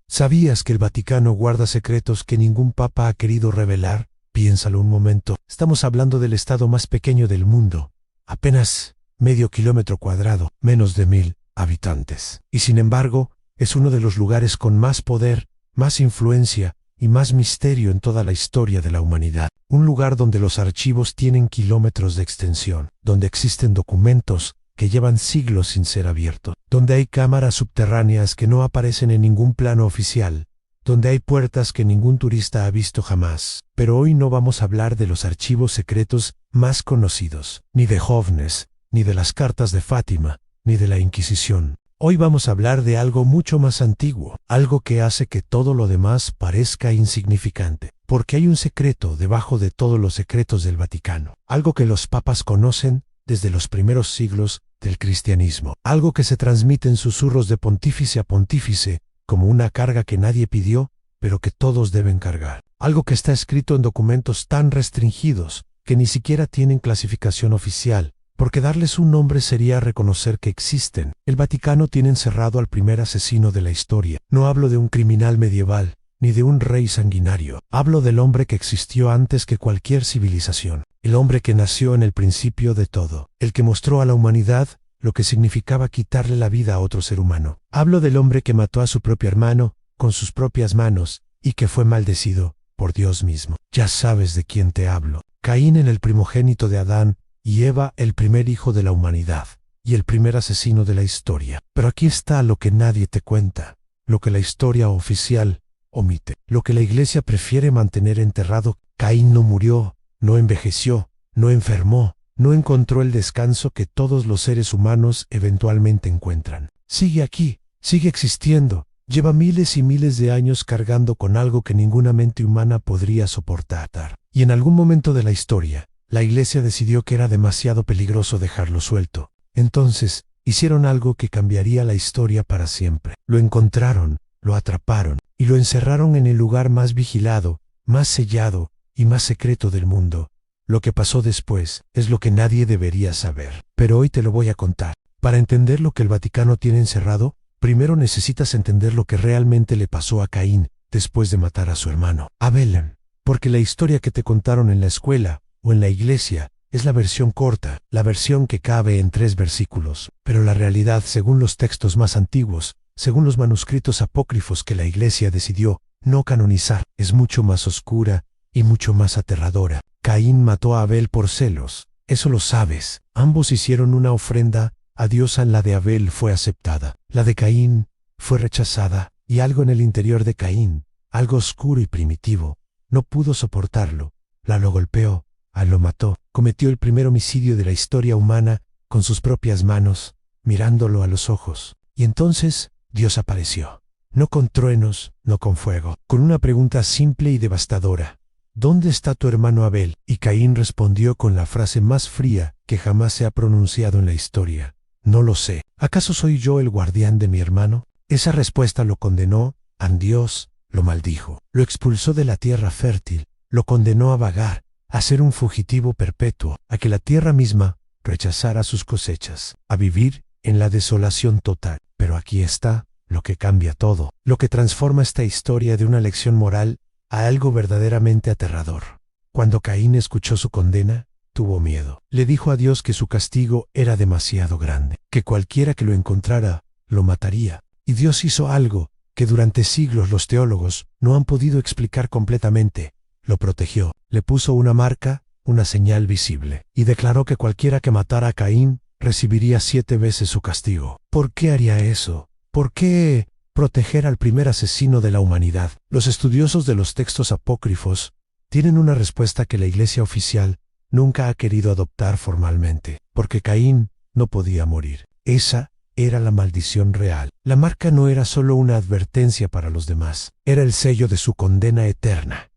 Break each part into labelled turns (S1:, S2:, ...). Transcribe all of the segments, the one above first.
S1: ¿Sabías que el Vaticano guarda secretos que ningún papa ha querido revelar? Piénsalo un momento. Estamos hablando del estado más pequeño del mundo. Apenas medio kilómetro cuadrado, menos de 1000 habitantes. Y sin embargo, es uno de los lugares con más poder, más influencia y más misterio en toda la historia de la humanidad. Un lugar donde los archivos tienen kilómetros de extensión, donde existen documentos que llevan siglos sin ser abiertos, donde hay cámaras subterráneas que no aparecen en ningún plano oficial, donde hay puertas que ningún turista ha visto jamás. Pero hoy no vamos a hablar de los archivos secretos más conocidos, ni de Jóvenes, ni de las cartas de Fátima, ni de la Inquisición. Hoy vamos a hablar de algo mucho más antiguo, algo que hace que todo lo demás parezca insignificante, porque hay un secreto debajo de todos los secretos del Vaticano, algo que los papas conocen desde los primeros siglos del cristianismo, algo que se transmite en susurros de pontífice a pontífice, como una carga que nadie pidió, pero que todos deben cargar, algo que está escrito en documentos tan restringidos que ni siquiera tienen clasificación oficial, porque darles un nombre sería reconocer que existen. El Vaticano tiene encerrado al primer asesino de la historia. No hablo de un criminal medieval, ni de un rey sanguinario. Hablo del hombre que existió antes que cualquier civilización. El hombre que nació en el principio de todo. El que mostró a la humanidad lo que significaba quitarle la vida a otro ser humano. Hablo del hombre que mató a su propio hermano con sus propias manos y que fue maldecido por Dios mismo. Ya sabes de quién te hablo. Caín, el primogénito de Adán, y Eva, el primer hijo de la humanidad, y el primer asesino de la historia. Pero aquí está lo que nadie te cuenta, lo que la historia oficial omite, lo que la Iglesia prefiere mantener enterrado. Caín no murió, no envejeció, no enfermó, no encontró el descanso que todos los seres humanos eventualmente encuentran. Sigue aquí, sigue existiendo, lleva miles y miles de años cargando con algo que ninguna mente humana podría soportar. Y en algún momento de la historia, la Iglesia decidió que era demasiado peligroso dejarlo suelto. Entonces, hicieron algo que cambiaría la historia para siempre. Lo encontraron, lo atraparon y lo encerraron en el lugar más vigilado, más sellado y más secreto del mundo. Lo que pasó después es lo que nadie debería saber. Pero hoy te lo voy a contar. Para entender lo que el Vaticano tiene encerrado, primero necesitas entender lo que realmente le pasó a Caín después de matar a su hermano, Abel. Porque la historia que te contaron en la escuela o en la iglesia es la versión corta, la versión que cabe en 3 versículos. Pero la realidad, según los textos más antiguos, según los manuscritos apócrifos que la Iglesia decidió no canonizar, es mucho más oscura y mucho más aterradora. Caín mató a Abel por celos, eso lo sabes. Ambos hicieron una ofrenda a Dios. La de Abel fue aceptada, la de Caín fue rechazada, y algo en el interior de Caín, algo oscuro y primitivo, no pudo soportarlo. Lo golpeó, lo mató, cometió el primer homicidio de la historia humana con sus propias manos, mirándolo a los ojos. Y entonces Dios apareció, no con truenos, no con fuego, con una pregunta simple y devastadora: ¿dónde está tu hermano Abel? Y Caín respondió con la frase más fría que jamás se ha pronunciado en la historia: no lo sé. ¿Acaso soy yo el guardián de mi hermano? Esa respuesta lo condenó a Dios, lo maldijo, lo expulsó de la tierra fértil, lo condenó a vagar, a ser un fugitivo perpetuo, a que la tierra misma rechazara sus cosechas, a vivir en la desolación total. Pero aquí está lo que cambia todo, lo que transforma esta historia de una lección moral a algo verdaderamente aterrador. Cuando Caín escuchó su condena, tuvo miedo. Le dijo a Dios que su castigo era demasiado grande, que cualquiera que lo encontrara lo mataría. Y Dios hizo algo que durante siglos los teólogos no han podido explicar completamente. Lo protegió, le puso una marca, una señal visible, y declaró que cualquiera que matara a Caín recibiría 7 veces su castigo. ¿Por qué haría eso? ¿Por qué proteger al primer asesino de la humanidad? Los estudiosos de los textos apócrifos tienen una respuesta que la Iglesia oficial nunca ha querido adoptar formalmente, porque Caín no podía morir. Esa era la maldición real. La marca no era solo una advertencia para los demás, era el sello de su condena eterna.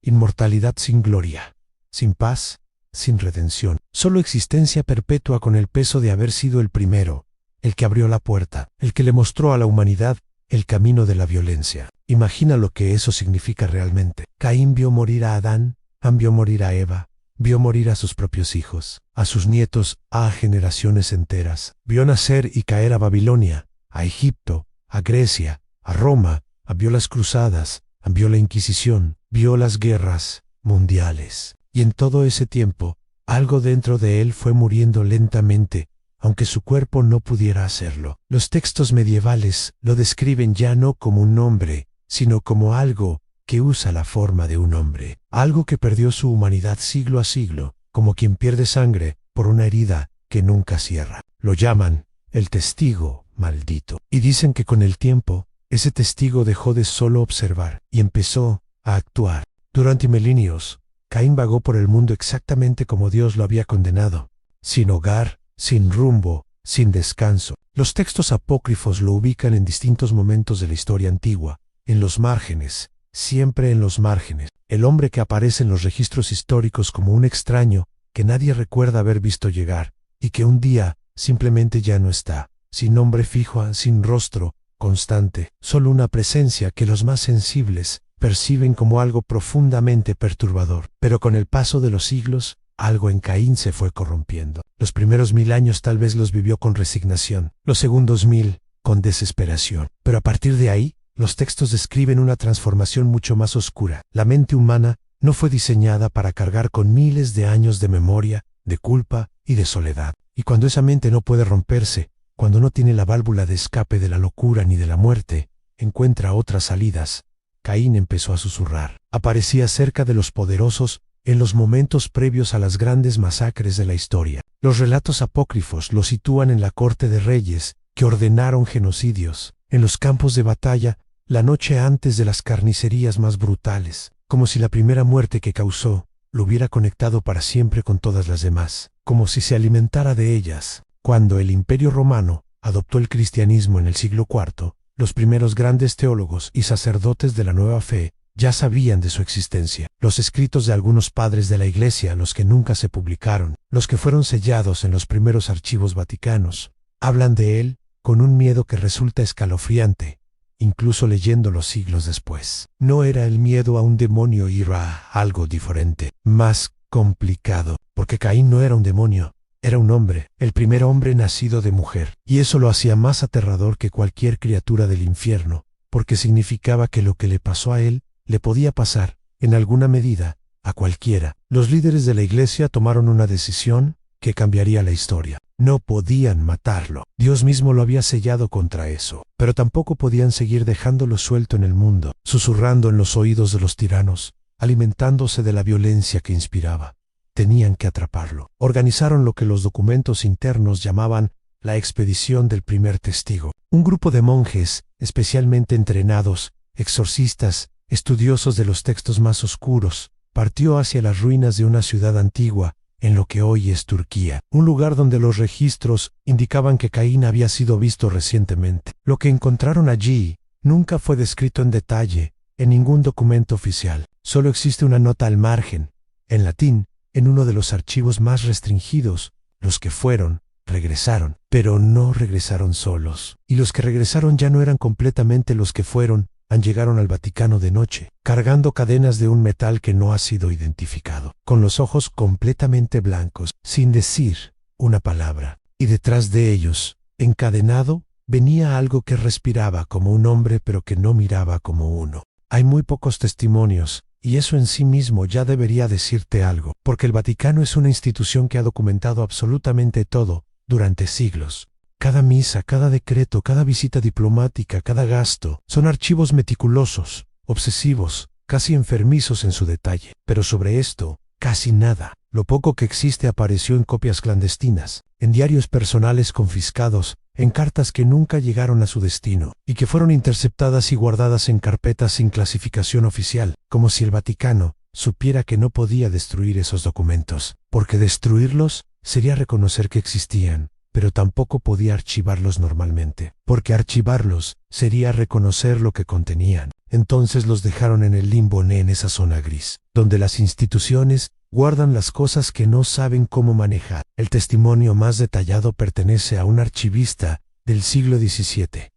S1: Inmortalidad sin gloria, sin paz, sin redención, solo existencia perpetua con el peso de haber sido el primero, el que abrió la puerta, el que le mostró a la humanidad el camino de la violencia. Imagina lo que eso significa realmente. Caín vio morir a Adán, vio morir a Eva, vio morir a sus propios hijos, a sus nietos, a generaciones enteras. Vio nacer y caer a Babilonia, a Egipto, a Grecia, a Roma vio las cruzadas, vio la Inquisición, vio las guerras mundiales. Y en todo ese tiempo, algo dentro de él fue muriendo lentamente, aunque su cuerpo no pudiera hacerlo. Los textos medievales lo describen ya no como un hombre, sino como algo que usa la forma de un hombre, algo que perdió su humanidad siglo a siglo, como quien pierde sangre por una herida que nunca cierra. Lo llaman el testigo maldito. Y dicen que con el tiempo, ese testigo dejó de solo observar y empezó a actuar. Durante milenios, Caín vagó por el mundo exactamente como Dios lo había condenado, sin hogar, sin rumbo, sin descanso. Los textos apócrifos lo ubican en distintos momentos de la historia antigua, en los márgenes, siempre en los márgenes. El hombre que aparece en los registros históricos como un extraño que nadie recuerda haber visto llegar, y que un día simplemente ya no está, sin nombre fijo, sin rostro constante, solo una presencia que los más sensibles perciben como algo profundamente perturbador. Pero con el paso de los siglos, algo en Caín se fue corrompiendo. Los primeros 1000 años tal vez los vivió con resignación, los segundos 1000 con desesperación. Pero a partir de ahí, los textos describen una transformación mucho más oscura. La mente humana no fue diseñada para cargar con miles de años de memoria, de culpa y de soledad. Y cuando esa mente no puede romperse, cuando no tiene la válvula de escape de la locura ni de la muerte, encuentra otras salidas. Caín empezó a susurrar. Aparecía cerca de los poderosos en los momentos previos a las grandes masacres de la historia. Los relatos apócrifos lo sitúan en la corte de reyes que ordenaron genocidios, en los campos de batalla, la noche antes de las carnicerías más brutales, como si la primera muerte que causó lo hubiera conectado para siempre con todas las demás, como si se alimentara de ellas. Cuando el Imperio Romano adoptó el cristianismo en el siglo IV, los primeros grandes teólogos y sacerdotes de la nueva fe ya sabían de su existencia. Los escritos de algunos padres de la Iglesia, los que nunca se publicaron, los que fueron sellados en los primeros archivos vaticanos, hablan de él con un miedo que resulta escalofriante, incluso leyéndolo siglos después. No era el miedo a un demonio, era algo diferente, más complicado, porque Caín no era un demonio, era un hombre, el primer hombre nacido de mujer, y eso lo hacía más aterrador que cualquier criatura del infierno, porque significaba que lo que le pasó a él le podía pasar, en alguna medida, a cualquiera. Los líderes de la Iglesia tomaron una decisión que cambiaría la historia. No podían matarlo. Dios mismo lo había sellado contra eso. Pero tampoco podían seguir dejándolo suelto en el mundo, susurrando en los oídos de los tiranos, alimentándose de la violencia que inspiraba. Tenían que atraparlo. Organizaron lo que los documentos internos llamaban la expedición del primer testigo. Un grupo de monjes, especialmente entrenados, exorcistas, estudiosos de los textos más oscuros, partió hacia las ruinas de una ciudad antigua, en lo que hoy es Turquía, un lugar donde los registros indicaban que Caín había sido visto recientemente. Lo que encontraron allí nunca fue descrito en detalle en ningún documento oficial. Solo existe una nota al margen, en latín, en uno de los archivos más restringidos. Los que fueron, regresaron, pero no regresaron solos. Y los que regresaron ya no eran completamente los que fueron, llegaron al Vaticano de noche, cargando cadenas de un metal que no ha sido identificado, con los ojos completamente blancos, sin decir una palabra. Y detrás de ellos, encadenado, venía algo que respiraba como un hombre pero que no miraba como uno. Hay muy pocos testimonios, y eso en sí mismo ya debería decirte algo, porque el Vaticano es una institución que ha documentado absolutamente todo durante siglos. Cada misa, cada decreto, cada visita diplomática, cada gasto, son archivos meticulosos, obsesivos, casi enfermizos en su detalle. Pero sobre esto, casi nada. Lo poco que existe apareció en copias clandestinas, en diarios personales confiscados, en cartas que nunca llegaron a su destino, y que fueron interceptadas y guardadas en carpetas sin clasificación oficial, como si el Vaticano supiera que no podía destruir esos documentos, porque destruirlos sería reconocer que existían. Pero tampoco podía archivarlos normalmente, porque archivarlos sería reconocer lo que contenían. Entonces los dejaron en el limbo, en esa zona gris, donde las instituciones guardan las cosas que no saben cómo manejar. El testimonio más detallado pertenece a un archivista del siglo XVII.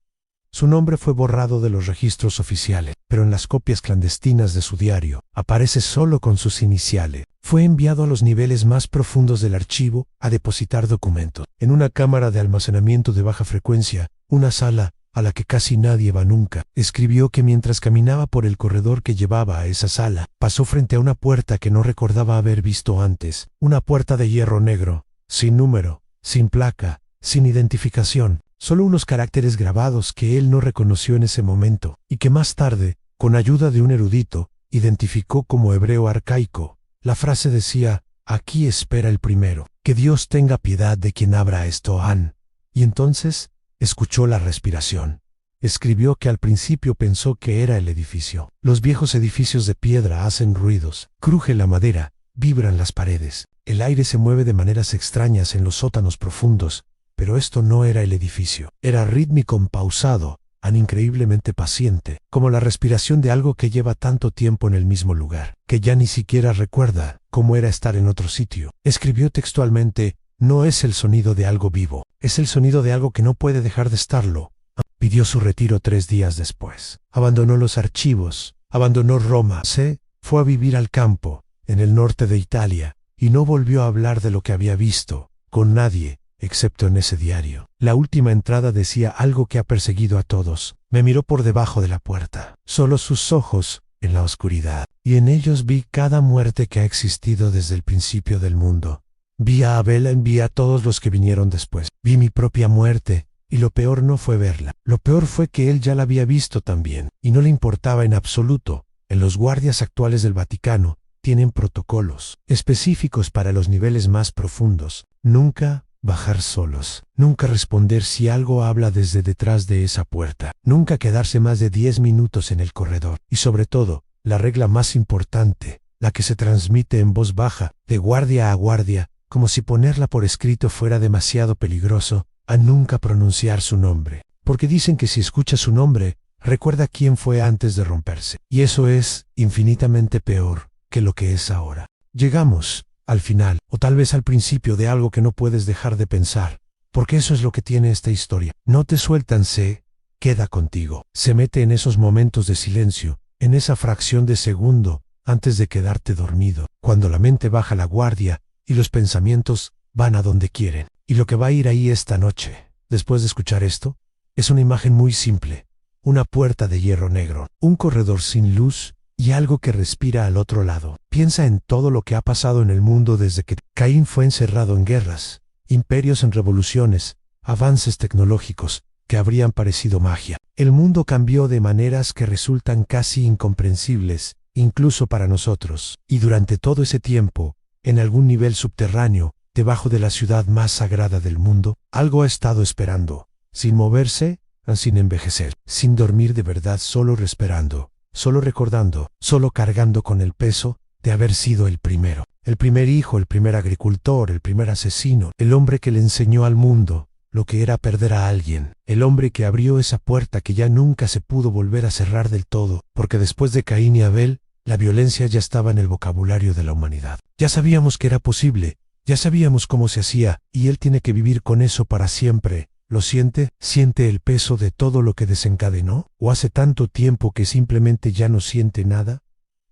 S1: Su nombre fue borrado de los registros oficiales, pero en las copias clandestinas de su diario aparece solo con sus iniciales. Fue enviado a los niveles más profundos del archivo a depositar documentos. En una cámara de almacenamiento de baja frecuencia, una sala a la que casi nadie va nunca. Escribió que mientras caminaba por el corredor que llevaba a esa sala, pasó frente a una puerta que no recordaba haber visto antes, una puerta de hierro negro, sin número, sin placa, sin identificación, solo unos caracteres grabados que él no reconoció en ese momento, y que más tarde, con ayuda de un erudito, identificó como hebreo arcaico. La frase decía: «Aquí espera el primero, que Dios tenga piedad de quien abra esto, Han». Y entonces escuchó la respiración. Escribió que al principio pensó que era el edificio. Los viejos edificios de piedra hacen ruidos, cruje la madera, vibran las paredes, el aire se mueve de maneras extrañas en los sótanos profundos, pero esto no era el edificio. Era rítmico, pausado, increíblemente paciente, como la respiración de algo que lleva tanto tiempo en el mismo lugar, que ya ni siquiera recuerda cómo era estar en otro sitio. Escribió textualmente: «No es el sonido de algo vivo, es el sonido de algo que no puede dejar de estarlo». Pidió su retiro 3 días después. Abandonó los archivos, abandonó Roma, se fue a vivir al campo, en el norte de Italia, y no volvió a hablar de lo que había visto, con nadie, excepto en ese diario. La última entrada decía algo que ha perseguido a todos. Me miró por debajo de la puerta, solo sus ojos, en la oscuridad, y en ellos vi cada muerte que ha existido desde el principio del mundo. Vi a Abel, vi a todos los que vinieron después, vi mi propia muerte, y lo peor no fue verla. Lo peor fue que él ya la había visto también, y no le importaba en absoluto. En los guardias actuales del Vaticano tienen protocolos específicos para los niveles más profundos. Nunca bajar solos, nunca responder si algo habla desde detrás de esa puerta, nunca quedarse más de 10 minutos en el corredor, y sobre todo, la regla más importante, la que se transmite en voz baja, de guardia a guardia, como si ponerla por escrito fuera demasiado peligroso, a nunca pronunciar su nombre, porque dicen que si escucha su nombre, recuerda quién fue antes de romperse, y eso es infinitamente peor que lo que es ahora. Llegamos al final, o tal vez al principio de algo que no puedes dejar de pensar, porque eso es lo que tiene esta historia. No te sueltan, se queda contigo, se mete en esos momentos de silencio, en esa fracción de segundo, antes de quedarte dormido, cuando la mente baja la guardia, y los pensamientos van a donde quieren. Y lo que va a ir ahí esta noche, después de escuchar esto, es una imagen muy simple, una puerta de hierro negro, un corredor sin luz, y algo que respira al otro lado. Piensa en todo lo que ha pasado en el mundo desde que Caín fue encerrado en guerras, imperios en revoluciones, avances tecnológicos que habrían parecido magia. El mundo cambió de maneras que resultan casi incomprensibles, incluso para nosotros. Y durante todo ese tiempo, en algún nivel subterráneo, debajo de la ciudad más sagrada del mundo, algo ha estado esperando, sin moverse, sin envejecer, sin dormir de verdad, solo respirando, solo recordando, solo cargando con el peso de haber sido el primero, el primer hijo, el primer agricultor, el primer asesino, el hombre que le enseñó al mundo lo que era perder a alguien, el hombre que abrió esa puerta que ya nunca se pudo volver a cerrar del todo, porque después de Caín y Abel, la violencia ya estaba en el vocabulario de la humanidad. Ya sabíamos que era posible, ya sabíamos cómo se hacía, y él tiene que vivir con eso para siempre. ¿Lo siente? ¿Siente el peso de todo lo que desencadenó? ¿O hace tanto tiempo que simplemente ya no siente nada?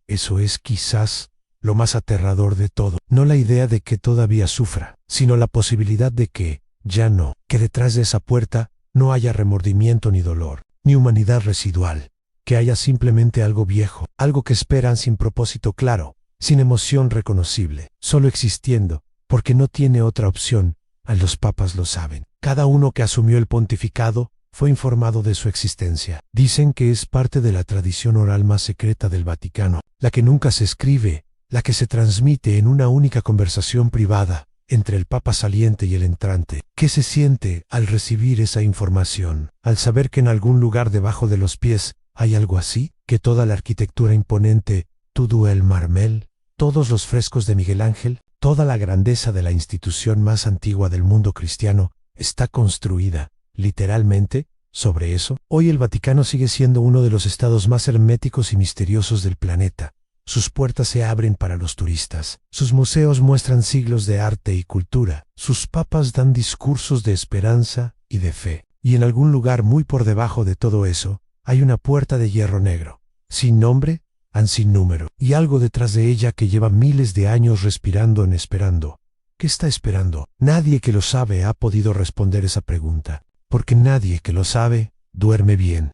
S1: Eso es quizás lo más aterrador de todo. No la idea de que todavía sufra, sino la posibilidad de que ya no, que detrás de esa puerta no haya remordimiento ni dolor, ni humanidad residual, que haya simplemente algo viejo, algo que esperan sin propósito claro, sin emoción reconocible, solo existiendo, porque no tiene otra opción. A los papas lo saben. Cada uno que asumió el pontificado fue informado de su existencia. Dicen que es parte de la tradición oral más secreta del Vaticano, la que nunca se escribe, la que se transmite en una única conversación privada entre el papa saliente y el entrante. ¿Qué se siente al recibir esa información? Al saber que en algún lugar debajo de los pies hay algo así, que toda la arquitectura imponente, todo el mármol, todos los frescos de Miguel Ángel, toda la grandeza de la institución más antigua del mundo cristiano, está construida, literalmente, sobre eso. Hoy el Vaticano sigue siendo uno de los estados más herméticos y misteriosos del planeta. Sus puertas se abren para los turistas, sus museos muestran siglos de arte y cultura, sus papas dan discursos de esperanza y de fe, y en algún lugar muy por debajo de todo eso, hay una puerta de hierro negro, sin nombre, sin número, y algo detrás de ella que lleva miles de años respirando en esperando. ¿Qué está esperando? Nadie que lo sabe ha podido responder esa pregunta, porque nadie que lo sabe Duerme bien.